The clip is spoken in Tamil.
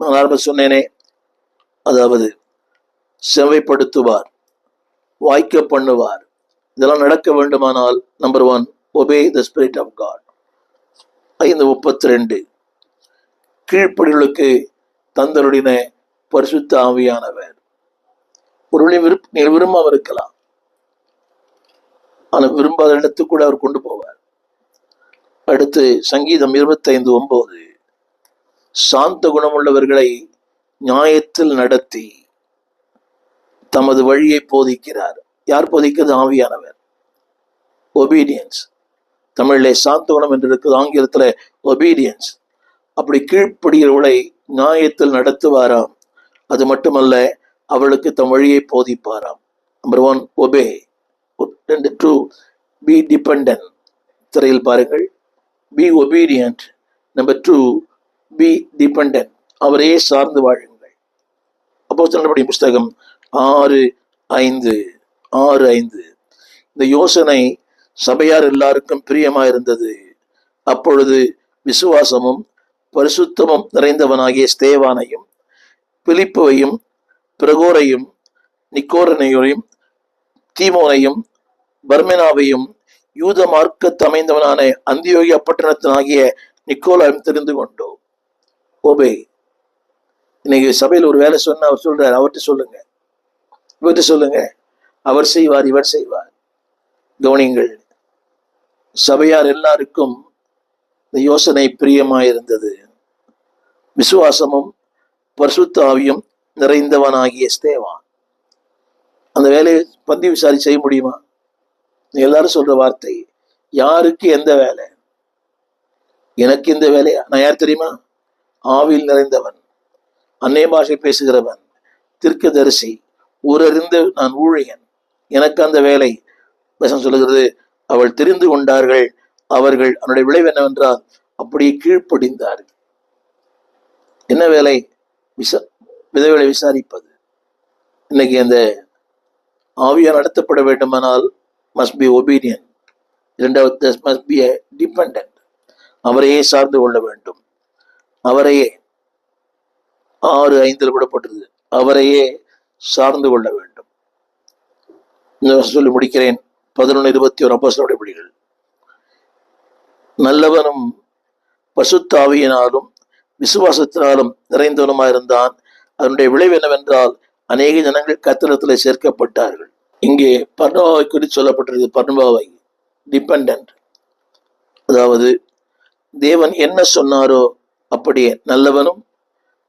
நான் ஆரம்ப சொன்னேனே, அதாவது செவைப்படுத்துவார், வாய்க்க பண்ணுவார். இதெல்லாம் நடக்க வேண்டுமானால் number 1, obey the spirit of God. 5:32 கீழ்ப்படிகளுக்கு தந்தருடைய பரிசுத்த ஆவியானவர். ஒரு நீங்கள் விரும்பாம இருக்கலாம், ஆனால் விரும்பாத இடத்துக்கு கூட அவர் கொண்டு போவார். அடுத்து சங்கீதம் 25:9 சாந்த குணமுள்ளவர்களை நியாயத்தில் நடத்தி தமது வழியை போதிக்கிறார். யார் போதிக்கிறது? ஆவியானவர். ஒபீடியன்ஸ். தமிழிலே சாந்த குணம் என்று இருக்குது, ஆங்கிலத்தில் ஒபீடியன்ஸ். அப்படி கீழ்ப்படுகிறவர்களை நியாயத்தில் நடத்துவாராம். அது மட்டுமல்ல, அவளுக்கு தம் வழியை போதிப்பாராம். Number 1 obey. 2 be dependent. திரையில் பாருங்கள், be obedient. Number 2 be dependent. அவரையே சார்ந்து வாழுங்கள். அப்போஸ்தலர்களுடைய புஸ்தகம் 6:5 இந்த யோசனை சபையார் எல்லாருக்கும் பிரியமா இருந்தது. அப்பொழுது விசுவாசமும் பரிசுத்தமும் நிறைந்தவனாகிய ஸ்தேவானையும் பிலிப்பையும் பிரகோரையும் நிக்கோரனையும் தீமோனையும் பர்மெனாவையும் யூத மார்க்கத்து அமைந்தவனான அந்தியோகியா பட்டணத்தினாகிய நிக்கோலாவையும் தெரிந்து கொண்டோம். ஓபே. இன்னைக்கு சபையில் ஒரு வேலை சொன்ன அவர் சொல்றாரு, அவர்கிட்ட சொல்லுங்க, இவர்கிட்ட சொல்லுங்க, அவர் செய்வார், இவர் செய்வார். கவனிங்கள், சபையார் எல்லாருக்கும் இந்த யோசனை பிரியமாயிருந்தது. விசுவாசமும் பரிசுத்த ஆவியும் நிறைந்தவனாகிய ஸ்தேவான். அந்த வேலையை பந்தி விசாரி செய்ய முடியுமா? எல்லாரும் சொல்ற வார்த்தை, யாருக்கு எந்த வேலை? எனக்கு இந்த வேலையா? நான் யார் தெரியுமா? ஆவியில் நிறைந்தவன், அந்நிய பாஷை பேசுகிறவன், தீர்க்கதரிசி, ஊரறிந்த நான் ஊழியன், எனக்கு அந்த வேலை. வசனம் சொல்லுகிறது, அவள் தெரிந்து கொண்டார்கள். அவர்கள் அவனுடைய விளைவு என்னவென்றால் அப்படியே கீழ்ப்படிந்தார்கள். என்ன வேலை? விதவைகளை விசாரிப்பது. இன்னைக்கு அந்த ஆவியா நடத்தப்பட வேண்டுமானால் must be obedient. இரண்டாவது must be a dependent. அவரையே சார்ந்து கொள்ள வேண்டும். அவரையே 6:5 விடப்பட்டது, அவரையே சார்ந்து கொள்ள வேண்டும். சொல்லி முடிக்கிறேன். 11:21 அப்போஸ்தலருடைய படிகள். நல்லவனும் பரிசுத்த ஆவியினாலும் விசுவாசத்தினாலும் நிறைந்தவனுமாயிருந்தான். அதனுடைய விளைவு என்னவென்றால் அநேக ஜனங்கள் கர்த்தரிடத்தில் சேர்க்கப்பட்டார்கள். இங்கே பர்னபாவை குறித்து சொல்லப்பட்டிருக்கு. பர்னபாவை டிபெண்டன்ட், அதாவது தேவன் என்ன சொன்னாரோ அப்படியே நல்லவனும்